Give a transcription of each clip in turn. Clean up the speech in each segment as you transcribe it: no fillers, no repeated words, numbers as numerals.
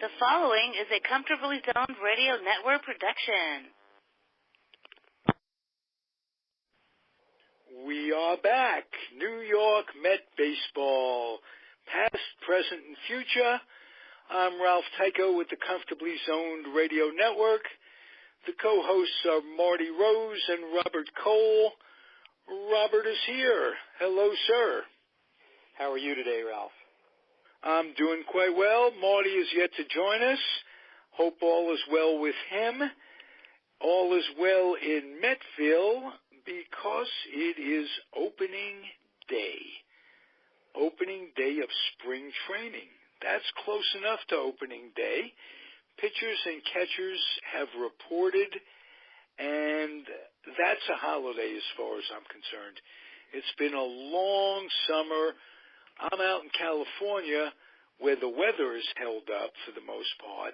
The following is a Comfortably Zoned Radio Network production. We are back. New York Met Baseball. Past, present, and future. I'm Ralph Tyko with the Comfortably Zoned Radio Network. The co-hosts are Marty Rose and Robert Cole. Robert is here. Hello, sir. How are you today, Ralph? I'm doing quite well. Marty is yet to join us. Hope all is well with him. All is well in Metville because it is opening day. Opening day of spring training. That's close enough to opening day. Pitchers and catchers have reported, and that's a holiday as far as I'm concerned. It's been a long summer. I'm out in California where the weather is held up for the most part,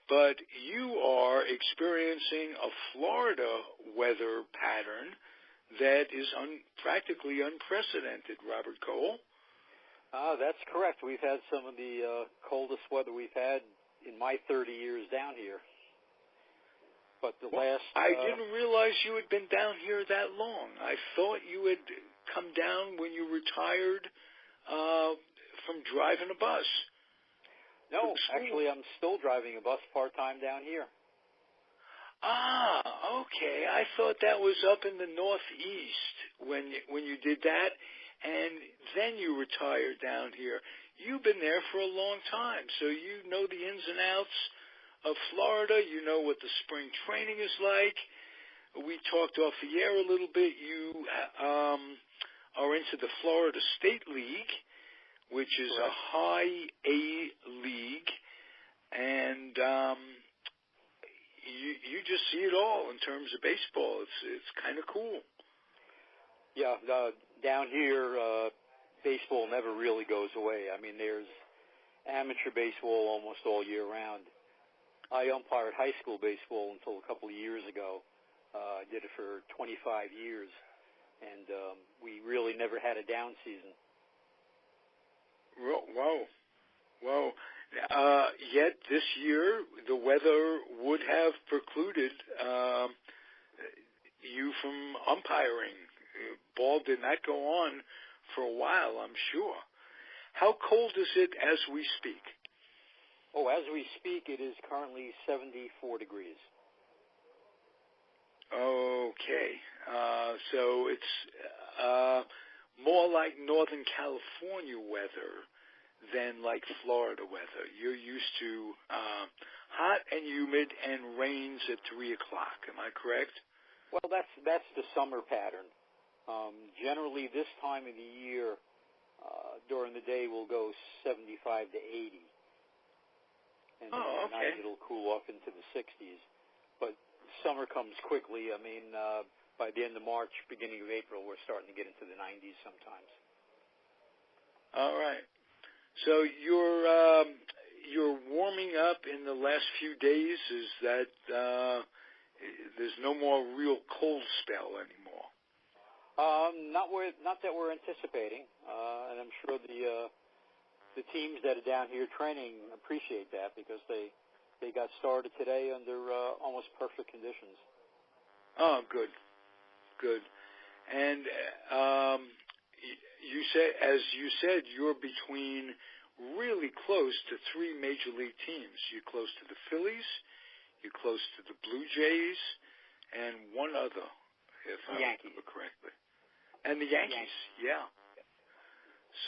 but you are experiencing a Florida weather pattern that is practically unprecedented, Robert Cole. That's correct. We've had some of the coldest weather we've had in my 30 years down here. But I didn't realize you had been down here that long. I thought you had come down when you retired from driving a bus. No, actually, I'm still driving a bus part-time down here. Ah, okay. I thought that was up in the Northeast when you did that, and then you retired down here. You've been there for a long time, so you know the ins and outs of Florida. You know what the spring training is like. We talked off the air a little bit. You are into the Florida State League, which is a high A league, and you just see it all in terms of baseball. It's kind of cool. Yeah, down here, baseball never really goes away. I mean, there's amateur baseball almost all year round. I umpired high school baseball until a couple of years ago. I did it for 25 years, and we really never had a down season. Whoa. Yet this year, the weather would have precluded you from umpiring. Ball did not go on for a while, I'm sure. How cold is it as we speak? Oh, as we speak, it is currently 74 degrees. Okay. So it's more like Northern California weather than like Florida weather. You're used to hot and humid and rains at 3 o'clock. Am I correct? Well, that's the summer pattern. Generally, this time of the year, during the day, we'll go 75 to 80. And at night, it'll cool off into the 60s. But summer comes quickly. I mean, by the end of March, beginning of April, we're starting to get into the 90s sometimes. All right. So you're warming up in the last few days. Is that there's no more real cold spell anymore? Not that we're anticipating, and I'm sure the teams that are down here training appreciate that because they got started today under almost perfect conditions. Oh, good. And as you said, you're between really close to 3 major league teams. You're close to the Phillies, you're close to the Blue Jays, and one other, if I remember correctly. And the Yankees, yeah.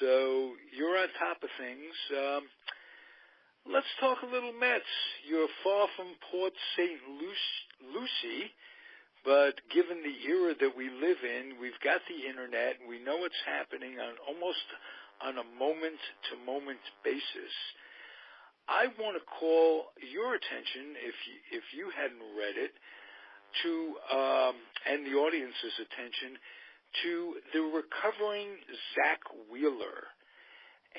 So you're on top of things. Let's talk a little Mets. You're far from Port St. Lucie, but given the era that we live in, we've got the internet, and we know what's happening almost on a moment-to-moment basis. I want to call your attention, if you hadn't read it, to and the audience's attention to the recovering Zach Wheeler.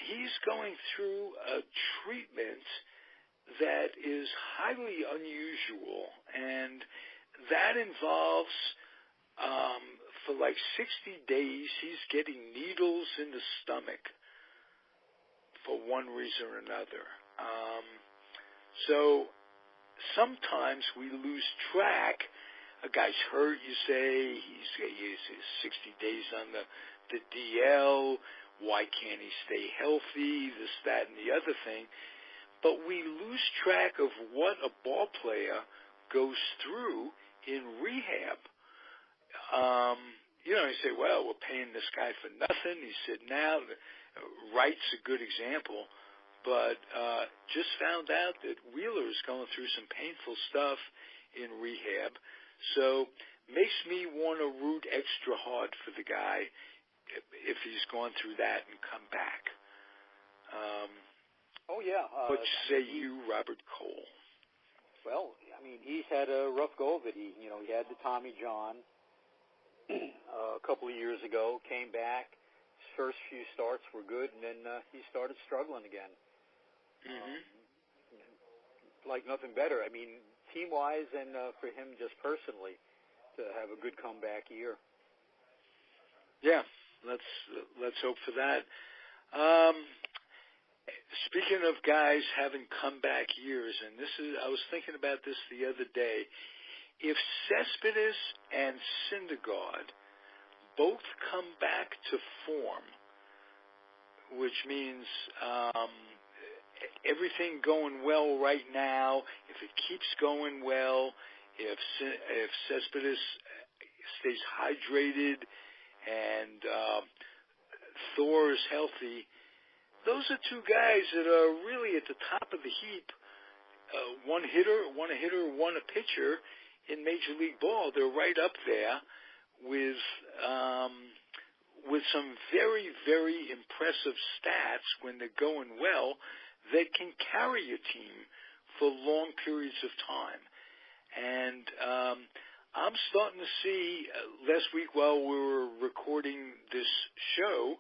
He's going through a treatment that is highly unusual, and that involves, for like 60 days, he's getting needles in the stomach for one reason or another. So sometimes we lose track. A guy's hurt, you say, he's 60 days on the DL. Why can't he stay healthy? This, that, and the other thing. But we lose track of what a ball player goes through in rehab. You know, you say, well, we're paying this guy for nothing. He's sitting out. Wright's a good example. But just found out that Wheeler's going through some painful stuff in rehab. So makes me want to root extra hard for the guy if he's gone through that and come back. Oh, yeah. What say you, Robert Cole? Well, I mean, he's had a rough go of it. He had the Tommy John a couple of years ago, came back. His first few starts were good, and then he started struggling again. Mm-hmm. Like nothing better. I mean, team-wise and for him just personally to have a good comeback year. Yeah, let's hope for that. Speaking of guys having comeback years, and I was thinking about this the other day. If Cespedes and Syndergaard both come back to form, which means everything going well right now, if it keeps going well, if Cespedes stays hydrated and Thor is healthy, those are two guys that are really at the top of the heap. One a hitter, one a pitcher in Major League Ball. They're right up there with some very, very impressive stats when they're going well that can carry a team for long periods of time. And I'm starting to see, last week while we were recording this show,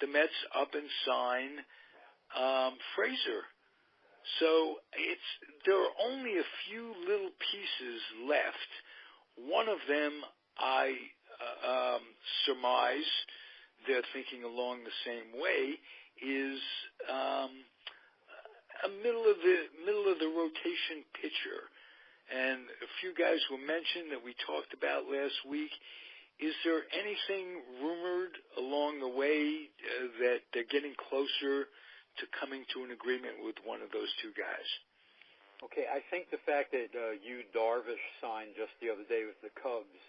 the Mets up and sign Frazier. So there are only a few little pieces left. One of them I surmise they're thinking along the same way is a middle of the rotation pitcher. And a few guys were mentioned that we talked about last week. Is there anything rumored along the way that they're getting closer to coming to an agreement with one of those two guys? Okay, I think the fact that Yu Darvish signed just the other day with the Cubs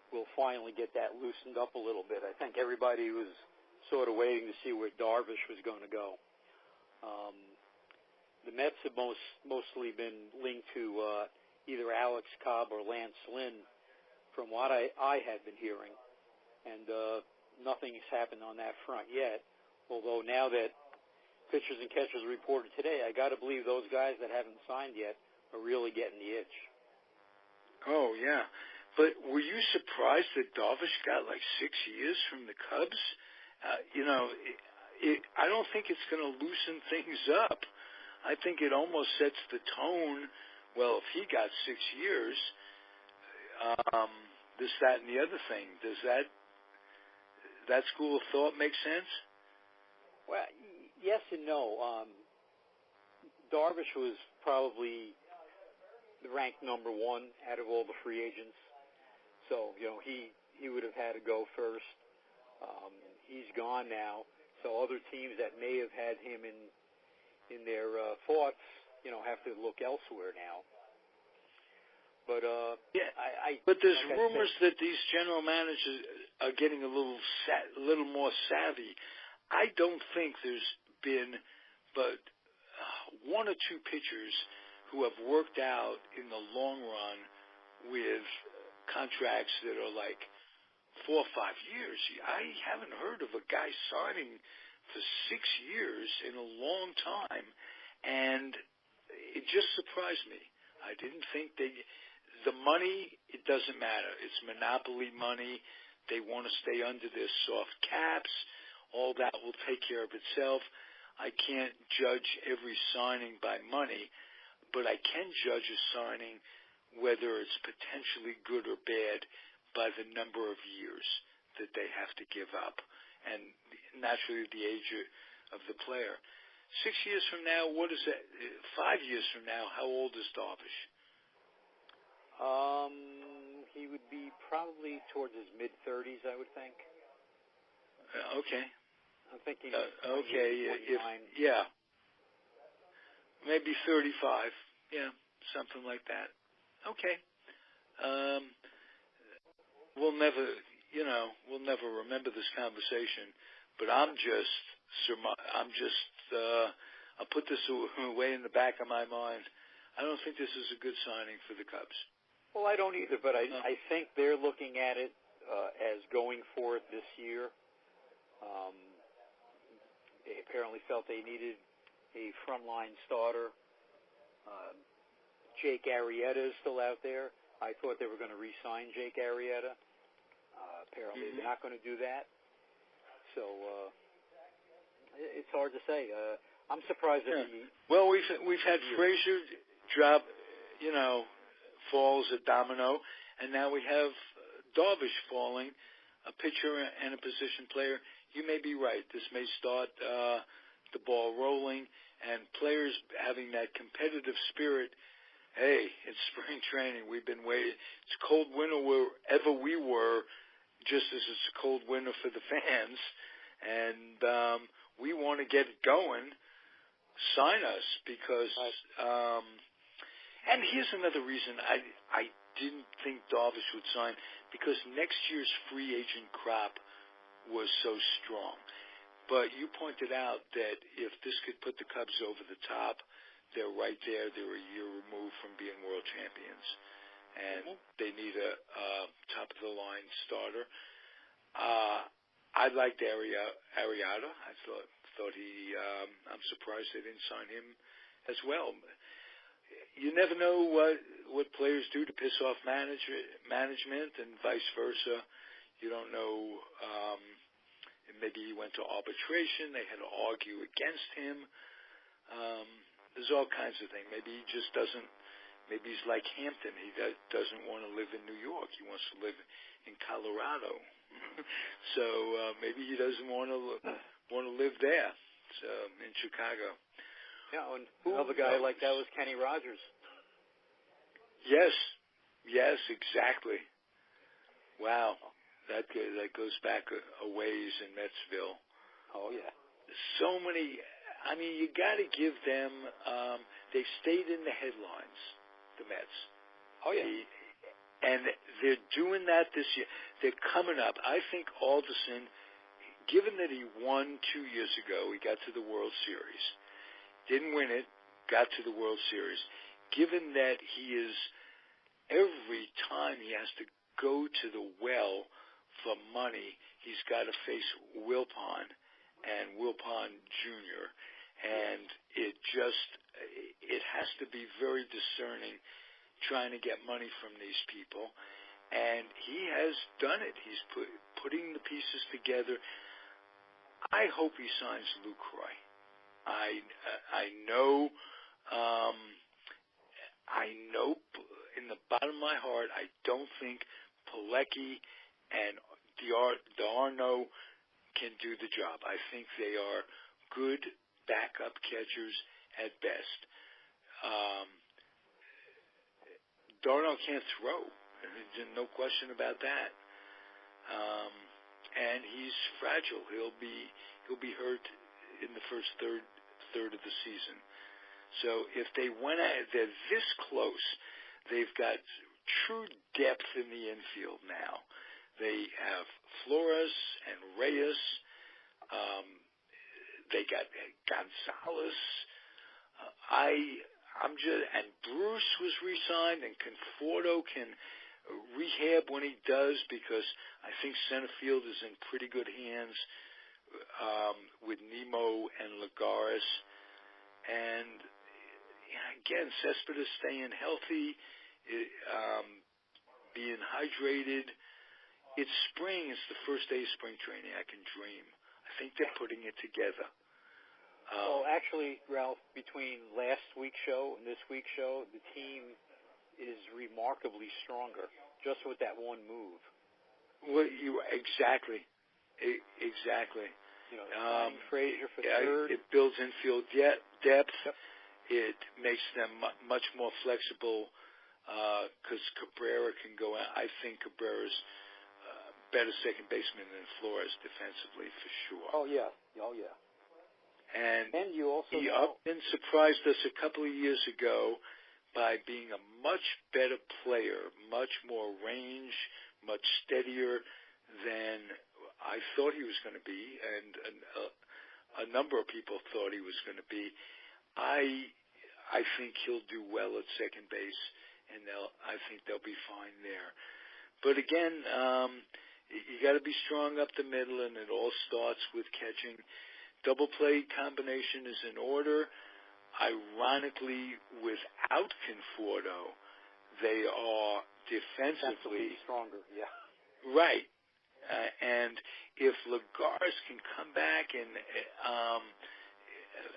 will finally get that loosened up a little bit. I think everybody was sort of waiting to see where Darvish was going to go. The Mets have mostly been linked to either Alex Cobb or Lance Lynn, from what I had been hearing, and nothing has happened on that front yet, although now that pitchers and catchers reported today, I got to believe those guys that haven't signed yet are really getting the itch. Oh, yeah. But were you surprised that Darvish got like 6 years from the Cubs? I don't think it's going to loosen things up. I think it almost sets the tone. Well, if he got 6 years, this, that, and the other thing, does that school of thought make sense? Well, yes and no. Darvish was probably ranked number one out of all the free agents. So, he would have had to go first. He's gone now. So other teams that may have had him in their thoughts, have to look elsewhere now. But but there's rumors that these general managers are getting a little more savvy. I don't think there's been but one or two pitchers who have worked out in the long run with contracts that are like 4 or 5 years. I haven't heard of a guy signing for 6 years in a long time, and it just surprised me. I didn't think the money, it doesn't matter. It's monopoly money. They want to stay under their soft caps. All that will take care of itself. I can't judge every signing by money, but I can judge a signing whether it's potentially good or bad by the number of years that they have to give up, and naturally the age of the player. 6 years from now, what is that? 5 years from now, how old is Darvish? He would be probably towards his mid-30s, I would think. Okay. I'm thinking. Yeah. Maybe 35. Yeah, something like that. Okay. We'll never remember this conversation, but I'll put this away in the back of my mind. I don't think this is a good signing for the Cubs. Well, I don't either, but I think they're looking at it as going for it this year. They apparently felt they needed a frontline starter. Jake Arrieta is still out there. I thought they were going to re-sign Jake Arrieta. Apparently they're not going to do that. So it's hard to say. I'm surprised that Well, we've had Frazier drop, falls a domino, and now we have Darvish falling, a pitcher and a position player. You may be right. This may start the ball rolling, and players having that competitive spirit. Hey, it's spring training. We've been waiting. It's cold winter wherever we were, just as it's a cold winter for the fans, and we want to get it going. Sign us because. And here's another reason I didn't think Darvish would sign, because next year's free agent crop was so strong. But you pointed out that if this could put the Cubs over the top, they're right there. They're a year removed from being world champions, and they need a top-of-the-line starter. I liked Arrieta. I thought he. I'm surprised they didn't sign him as well. You never know what players do to piss off management and vice versa. You don't know. Maybe he went to arbitration. They had to argue against him. There's all kinds of things. Maybe he just doesn't. Maybe he's like Hampton. He doesn't want to live in New York. He wants to live in Colorado. So maybe he doesn't want to live there. So in Chicago. Yeah, and another guy like that was Kenny Rogers. Yes, exactly. Wow, that goes back a ways in Metsville. Oh yeah. So many. I mean, you got to give them. They stayed in the headlines, the Mets. Oh yeah. And they're doing that this year. They're coming up. I think Alderson, given that he won 2 years ago, he got to the World Series. Didn't win it, got to the World Series. Given that he is, every time he has to go to the well for money, he's got to face Wilpon and Wilpon Jr. And it has to be very discerning trying to get money from these people. And he has done it. He's putting the pieces together. I hope he signs Lucroy. I know in the bottom of my heart, I don't think Pilecki and D'Arnaud can do the job. I think they are good backup catchers at best. D'Arnaud can't throw. There's no question about that. And he's fragile. He'll be hurt in the first third of the season. So if they're this close, they've got true depth in the infield now. They have Flores and Reyes. They got Gonzalez. And Bruce was re-signed, and Conforto can rehab when he does, because I think center field is in pretty good hands with Nemo and Lagares. And again, Cespedes staying healthy, being hydrated. It's spring. It's the first day of spring training. I can dream. I think they're putting it together. Well, actually, Ralph, between last week's show and this week's show, the team is remarkably stronger, just with that one move. Well, exactly. Frazier for third. It builds infield depth. Yep. it makes them much more flexible because Cabrera can go out. I think Cabrera's better second baseman than Flores defensively for sure. Oh yeah. And you also he up and surprised us a couple of years ago by being a much better player, much more range, much steadier than I thought he was going to be, and a number of people thought he was going to be. I think he'll do well at second base, and I think they'll be fine there. But again, you got to be strong up the middle, and it all starts with catching. Double play combination is in order. Ironically, without Conforto, they are defensively stronger. Yeah. Right. And if Lagares can come back, and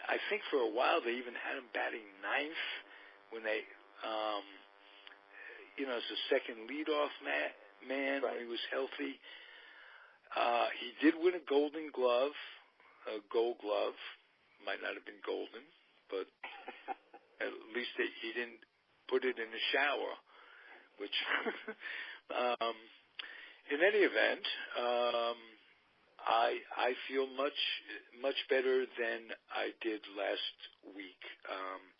I think for a while they even had him batting ninth when they, as a second leadoff man right. when he was healthy. He did win a Gold Glove. Might not have been golden, but at least he didn't put it in the shower, which in any event, I feel much better than I did last week.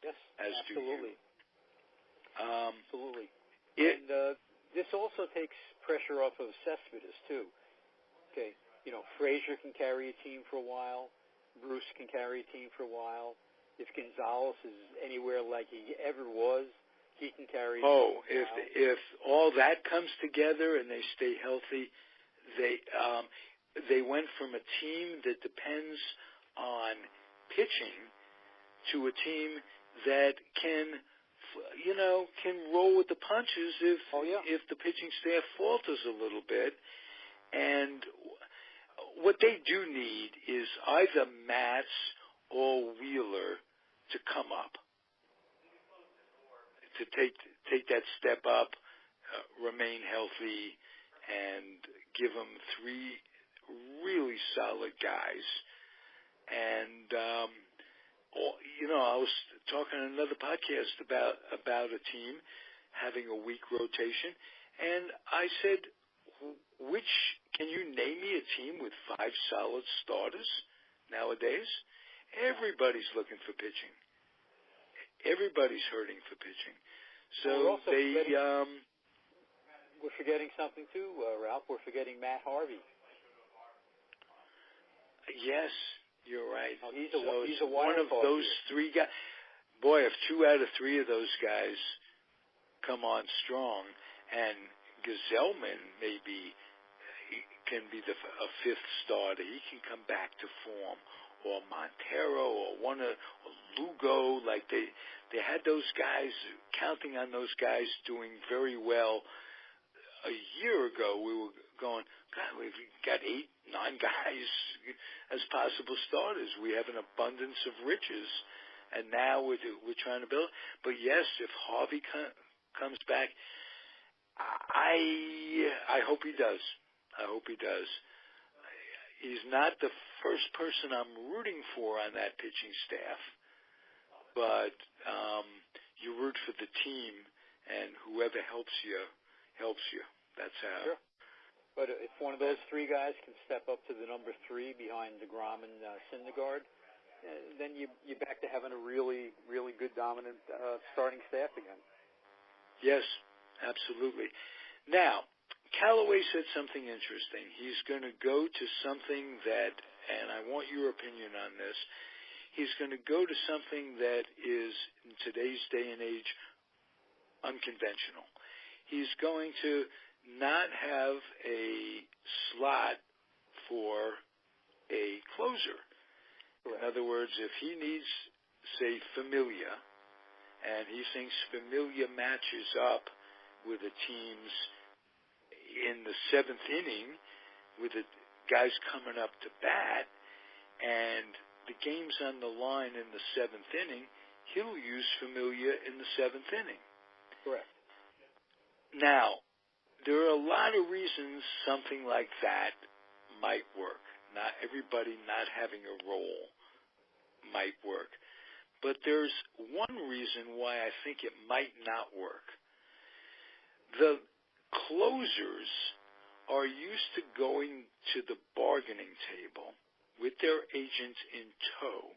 Yes, as absolutely. Do you. Absolutely. And this also takes pressure off of Cespedes too. Okay, Frazier can carry a team for a while. Bruce can carry a team for a while. If Gonzalez is anywhere like he ever was, he can carry. If all that comes together and they stay healthy, they went from a team that depends on pitching to a team that can roll with the punches if the pitching staff falters a little bit. And what they do need is either Matz or Wheeler to come up, to take that step up, remain healthy, and give them three really solid guys. And I was talking on another podcast about a team having a weak rotation, and I said, can you name me a team with 5 solid starters nowadays? Everybody's looking for pitching. Everybody's hurting for pitching. So we're forgetting something too, Ralph. We're forgetting Matt Harvey. Yes, you're right. Oh, he's a one of those three guys. Boy, if 2 out of 3 of those guys come on strong, and Gazelman can be a 5th starter. He can come back to form, or Montero, or Lugo. Like they had those guys, counting on those guys doing very well. A year ago, we were going, God, we've got 8, 9 guys as possible starters. We have an abundance of riches, and now we're trying to build. But yes, if Harvey comes back, I hope he does. I hope he does. He's not the first person I'm rooting for on that pitching staff, but you root for the team, and whoever helps you. That's how. Sure. But if one of those 3 guys can step up to the number 3 behind DeGrom and Syndergaard, then you're back to having a really, really good dominant starting staff again. Yes, absolutely. Now, Callaway said something interesting. He's going to go to something that, and I want your opinion on this, he's going to go to something that is, in today's day and age, unconventional. He's going to not have a slot for a closer. In other words, if he needs, say, Familia, and he thinks Familia matches up with the teams in the 7th inning with the guys coming up to bat, and the game's on the line in the 7th inning, he'll use Familia in the 7th inning. Correct. Now, there are a lot of reasons something like that might work. Not everybody not having a role might work. but there's one reason why I think it might not work. The closers are used to going to the bargaining table with their agent in tow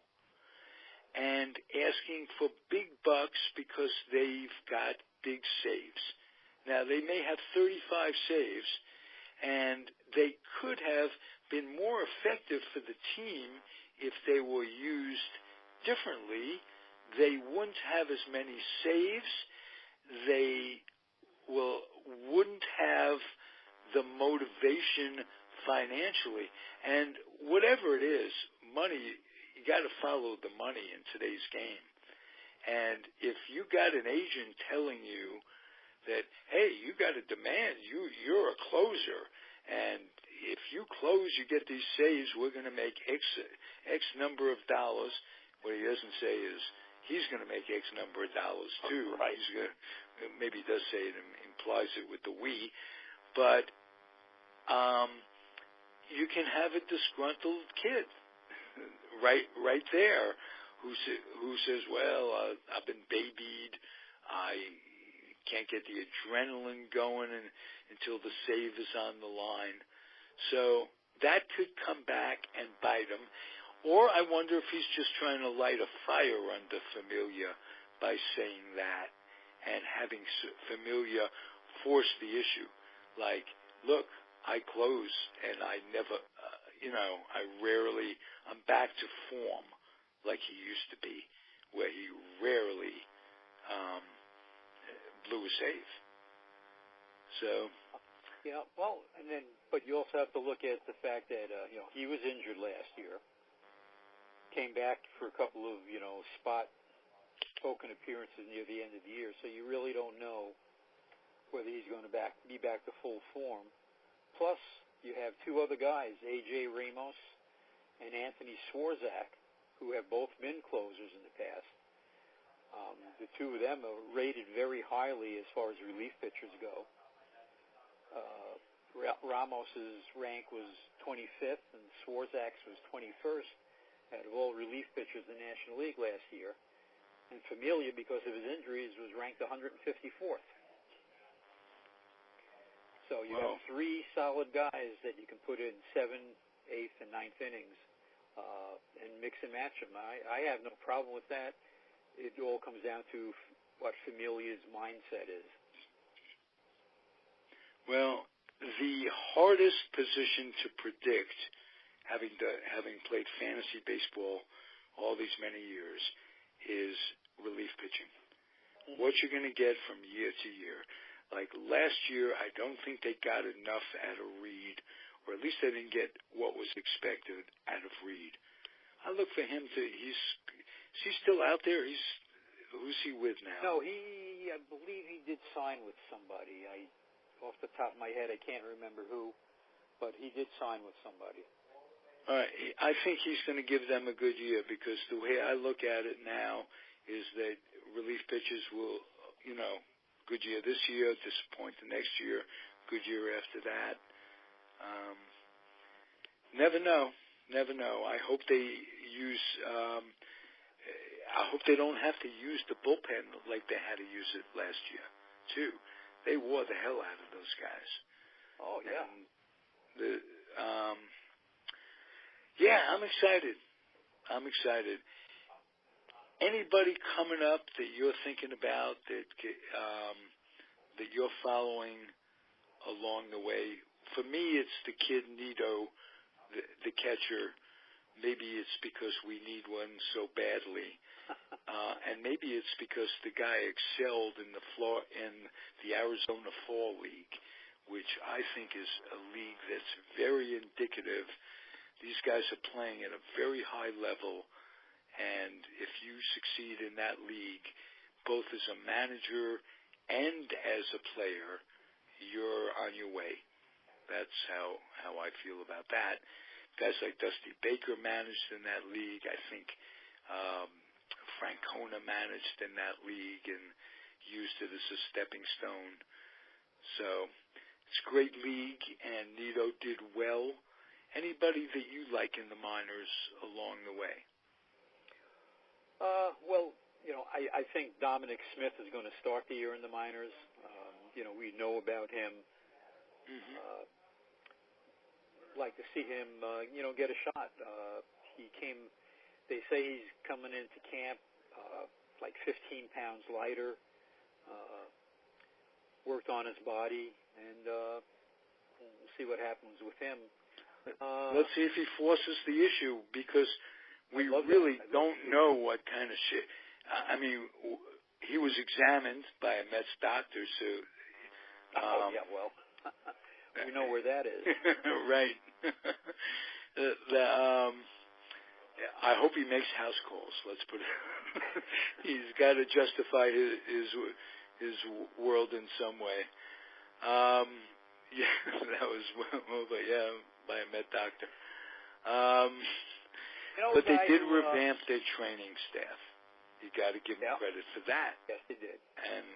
and asking for big bucks because they've got big saves. Now, they may have 35 saves, and they could have been more effective for the team if they were used differently. They wouldn't have as many saves. They wouldn't have the motivation financially. And whatever it is, money, you got to follow the money in today's game. And if you got an agent telling you that, hey, you got a demand, you're a closer, and if you close, you get these saves, we're going to make X number of dollars. What he doesn't say is he's going to make X number of dollars too. Right. He's going to, maybe he does say it, implies it with the we, but you can have a disgruntled kid right there who says, well, I've been babied, I can't get the adrenaline going until the save is on the line. So that could come back and bite him. Or I wonder if he's just trying to light a fire under Familia by saying that and having Familia force the issue. Like, look, I close and I never, I'm back to form like he used to be, where he rarely blew a save. So. Yeah, well, but you also have to look at the fact that, he was injured last year, came back for a couple of, spot token appearances near the end of the year, so you really don't know whether he's going to be back to full form. Plus, you have two other guys, A.J. Ramos and Anthony Swarzak, who have both been closers in the past. The two of them are rated very highly as far as relief pitchers go. Ramos's rank was 25th and Swarzak's was 21st out of all relief pitchers in the National League last year. And Familia, because of his injuries, was ranked 154th. So you have three solid guys that you can put in 7th, 8th, and 9th innings and mix and match them. I have no problem with that. It all comes down to what Familia's mindset is. Well, the hardest position to predict, having played fantasy baseball all these many years, is relief pitching. Mm-hmm. What you're going to get from year to year. Like last year, I don't think they got enough out of Reed, or at least they didn't get what was expected out of Reed. I look for him to. Is he still out there? Who's he with now? No, I believe he did sign with somebody. Off the top of my head, I can't remember who, but he did sign with somebody. All right, I think he's going to give them a good year, because the way I look at it now is that relief pitchers will, good year this year, disappoint the next year, good year after that. Never know. I hope they use. I hope they don't have to use the bullpen like they had to use it last year too. They wore the hell out of those guys. Oh yeah. And I'm excited. Anybody coming up that you're thinking about that you're following along the way? For me, it's the kid Nito, the catcher. Maybe it's because we need one so badly, and maybe it's because the guy excelled in the Arizona Fall League, which I think is a league that's very indicative. These guys are playing at a very high level, and if you succeed in that league, both as a manager and as a player, you're on your way. That's how I feel about that. Guys like Dusty Baker managed in that league. I think Francona managed in that league and used it as a stepping stone. So it's a great league, and Nito did well. Anybody that you like in the minors along the way? Well, I think Dominic Smith is going to start the year in the minors. We know about him. Mm-hmm. Like to see him, get a shot. He came. They say he's coming into camp like 15 pounds lighter. Worked on his body, and we'll see what happens with him. Let's see if he forces the issue, because we really don't know what kind of shit. I mean, he was examined by a Mets doctor, so. We know where that is. Right. I hope he makes house calls. Let's put it. He's got to justify his world in some way. Yeah, that was by a Met doctor. But they did revamp their training staff. You got to give them credit for that. Yes, they did. And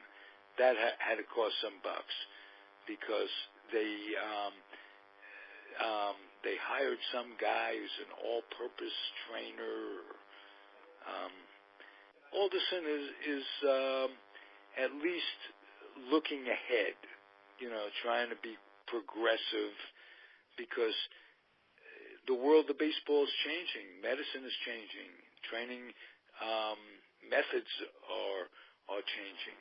that had to cost some bucks, because they hired some guy who's an all-purpose trainer. Alderson is at least looking ahead, trying to be progressive, because the world of baseball is changing. Medicine is changing. Training methods are changing.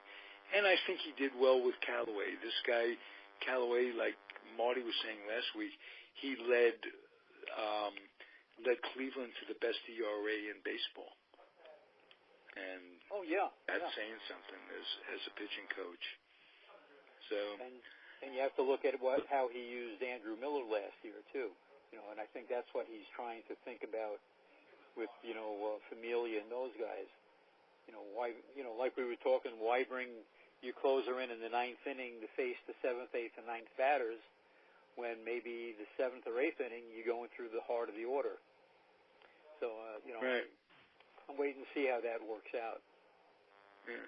And I think he did well with Callaway. This guy, Callaway, like Marty was saying last week, he led Cleveland to the best ERA in baseball. And that's saying something as a pitching coach. So and you have to look at how he used Andrew Miller last year too. And I think that's what he's trying to think about with Familia and those guys. Why like we were talking, why bring your closer in the ninth inning to face the seventh, eighth, and ninth batters, when maybe the seventh or eighth inning you're going through the heart of the order. So right. I'm waiting to see how that works out. Yeah.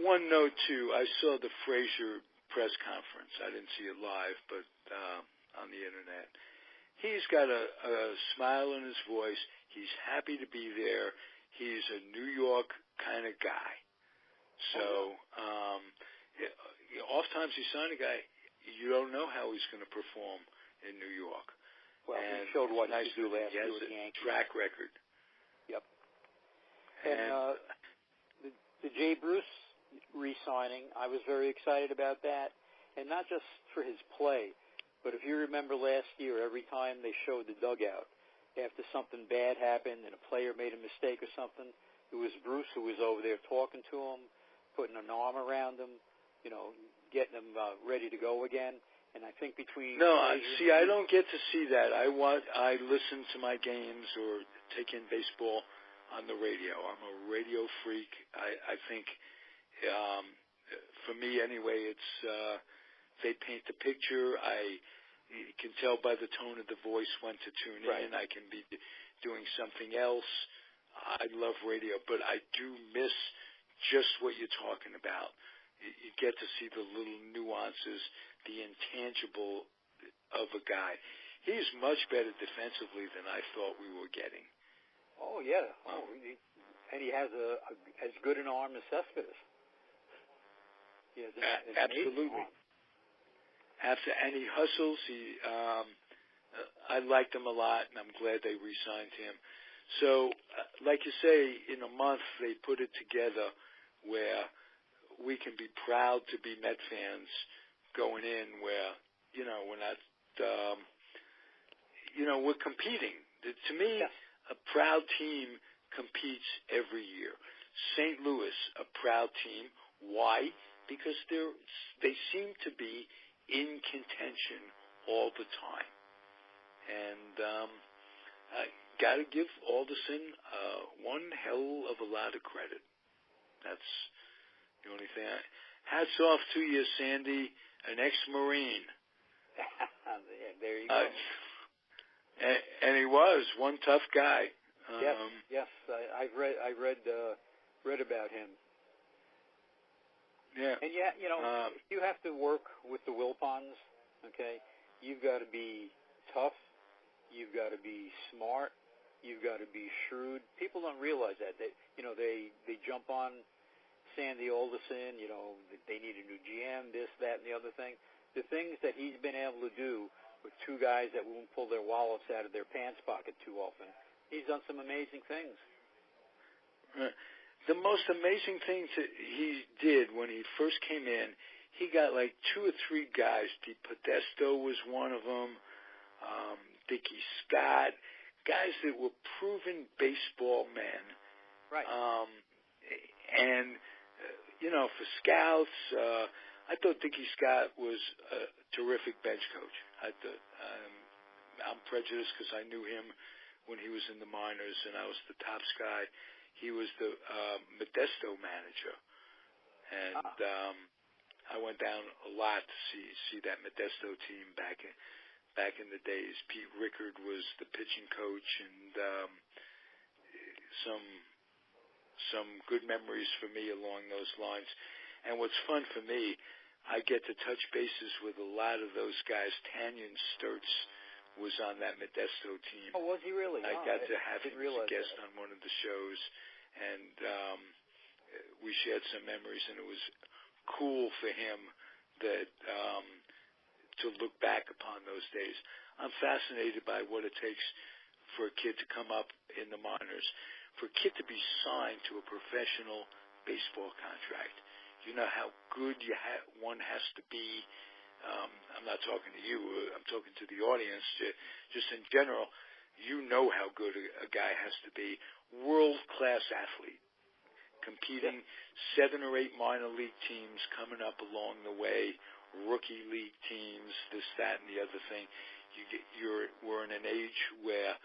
One note too, I saw the Frazier press conference. I didn't see it live, but on the internet. He's got a smile in his voice. He's happy to be there. He's a New York kind of guy. So oftentimes you sign a guy, you don't know how he's going to perform in New York. Well, and he showed what nice he could do last year with the Yankees. Track record. Yep. And the Jay Bruce re-signing, I was very excited about that, and not just for his play, but if you remember last year, every time they showed the dugout, after something bad happened and a player made a mistake or something, it was Bruce who was over there talking to him, putting an arm around him, getting him ready to go again. And I think between I don't get to see that. I listen to my games or take in baseball on the radio. I'm a radio freak. I think, for me anyway, it's they paint the picture. I can tell by the tone of the voice when to tune in. I can be doing something else. I love radio, but I do miss just what you're talking about. You get to see the little nuances, the intangible of a guy. He's much better defensively than I thought we were getting. Oh, yeah. And he has as good an arm as Cespedes. He has absolutely. And he hustles. I liked him a lot, and I'm glad they re-signed him. So, like you say, in a month they put it together where we can be proud to be Met fans going in, where we're not, we're competing. To me, a proud team competes every year. St. Louis, a proud team. Why? Because they seem to be in contention all the time. And I got to give Alderson one hell of a lot of credit. That's the only thing. Hats off to you, Sandy, an ex-Marine. There you go. And he was one tough guy. Yes. I read about him. Yeah. And you have to work with the Wilpons. Okay, you've got to be tough. You've got to be smart. You've got to be shrewd. People don't realize that. They jump on Sandy Alderson. They need a new GM, this, that, and the other thing. The things that he's been able to do with two guys that won't pull their wallets out of their pants pocket too often, he's done some amazing things. The most amazing thing he did when he first came in, he got like 2 or 3 guys. DePodesta was one of them. Dickie Scott, guys that were proven baseball men. Right. And for scouts, I thought Dickie Scott was a terrific bench coach. I'm prejudiced because I knew him when he was in the minors, and I was the Tops guy. He was the Modesto manager, and I went down a lot to see that Modesto team back in the days. Pete Rickard was the pitching coach, and some good memories for me along those lines. And what's fun for me, I get to touch bases with a lot of those guys. Tanyan Sturts was on that Modesto team. Oh, was he really? I got to have him as a guest on one of the shows, and we shared some memories, and it was cool for him that to look back upon those days. I'm fascinated by what it takes for a kid to come up in the minors, for a kid to be signed to a professional baseball contract. You know how good one has to be. I'm not talking to you. I'm talking to the audience. Just in general, you know how good a guy has to be. World-class athlete, competing 7 or 8 minor league teams coming up along the way, rookie league teams, this, that, and the other thing. We're in an age where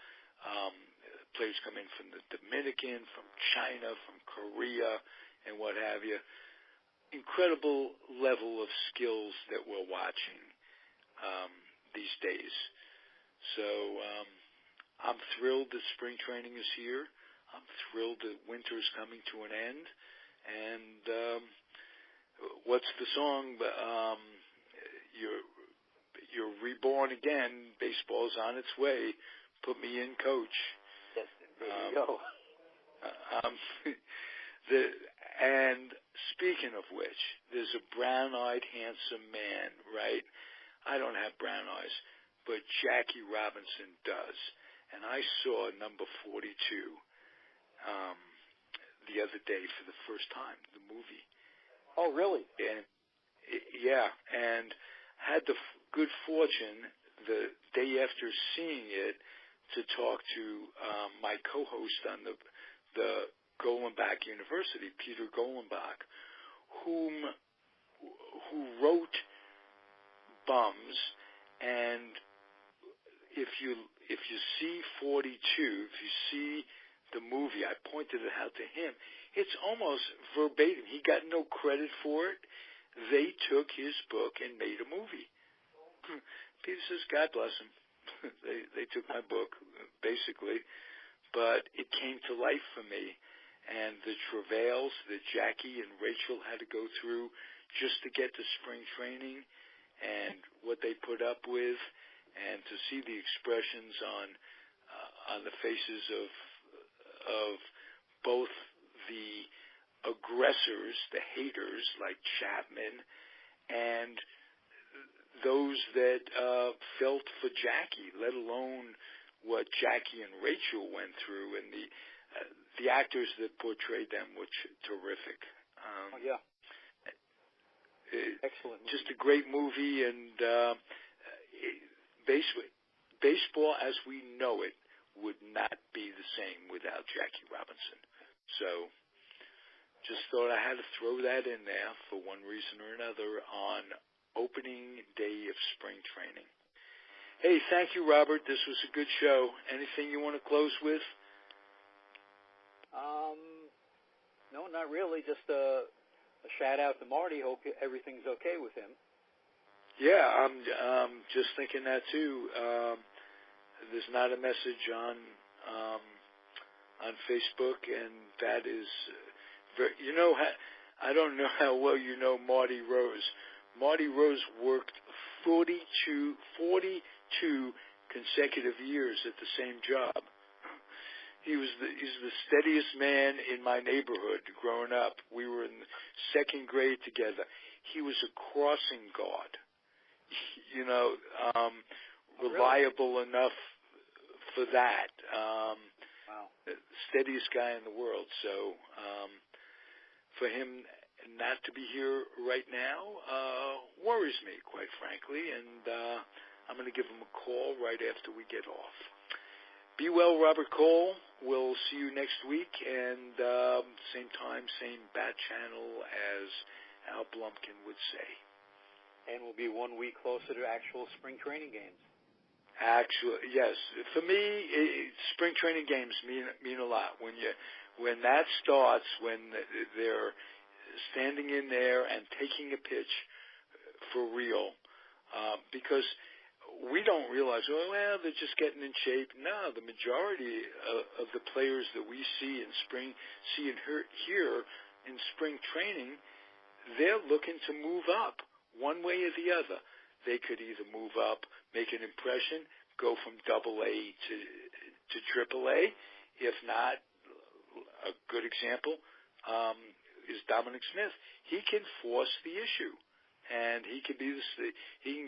players come in from the Dominican, from China, from Korea, and what have you. Incredible level of skills that we're watching these days. So I'm thrilled that spring training is here. I'm thrilled that winter's coming to an end. And what's the song? You're reborn again. Baseball's on its way. Put me in, coach. Yes, there you go. And speaking of which, there's a brown-eyed, handsome man, right? I don't have brown eyes, but Jackie Robinson does. And I saw number 42 the other day for the first time, the movie. Oh, really? And and had the good fortune the day after seeing it to talk to my co-host on the Golenbach University, Peter Golenbach, who wrote Bums, and if you see 42, if you see the movie, I pointed it out to him. It's almost verbatim. He got no credit for it. They took his book and made a movie. Peter says, God bless him. They took my book, basically, but it came to life for me. And the travails that Jackie and Rachel had to go through just to get to spring training, and what they put up with, and to see the expressions on the faces of both the aggressors, the haters like Chapman, and those that felt for Jackie, let alone what Jackie and Rachel went through, and the actors that portrayed them were terrific. Excellent movie. Just a great movie, and baseball as we know it would not be the same without Jackie Robinson. So just thought I had to throw that in there for one reason or another on opening day of spring training. Hey, thank you, Robert. This was a good show. Anything you want to close with? No, not really. Just a shout out to Marty. Hope everything's okay with him. Yeah, I'm just thinking that too. There's not a message on Facebook, and that is, I don't know how well you know Marty Rose. Marty Rose worked 42 consecutive years at the same job. he's the steadiest man in my neighborhood growing up. We were in second grade together. He was a crossing guard, reliable enough for that. Wow. Steadiest guy in the world. So for him not to be here right now worries me, quite frankly, and I'm going to give him a call right after we get off. Be well, Robert Cole. We'll see you next week, and same time, same bat channel, as Al Blumpkin would say. And we'll be 1 week closer to actual spring training games. Actually, yes. For me, spring training games mean a lot. When that starts, when they're standing in there and taking a pitch for real, because we don't realize, well, they're just getting in shape. No, the majority of the players that we see in spring, here in spring training, they're looking to move up one way or the other. They could either move up, make an impression, go from AA to AAA. If not, a good example is Dominic Smith. He can force the issue, and he can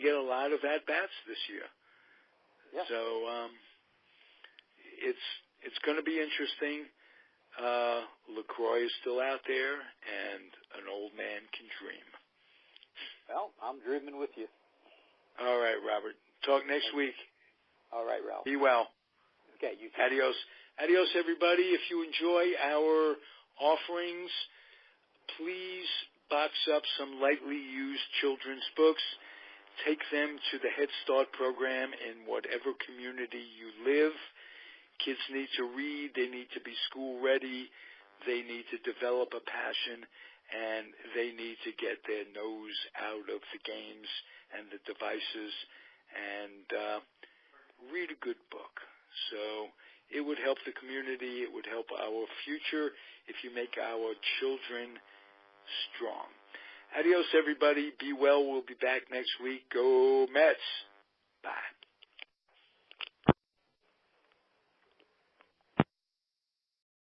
get a lot of at bats this year. Yeah. So it's going to be interesting. LaCroix is still out there, and an old man can dream. Well, I'm dreaming with you. All right, Robert. Talk next week. All right, Ralph. Be well. Okay, you too. Adios. Adios, everybody. If you enjoy our offerings, please box up some lightly used children's books. Take them to the Head Start program in whatever community you live. Kids need to read. They need to be school ready. They need to develop a passion, and they need to get their nose out of the games and the devices and read a good book. So it would help the community. It would help our future if you make our children strong. Adios, everybody. Be well. We'll be back next week. Go Mets. Bye.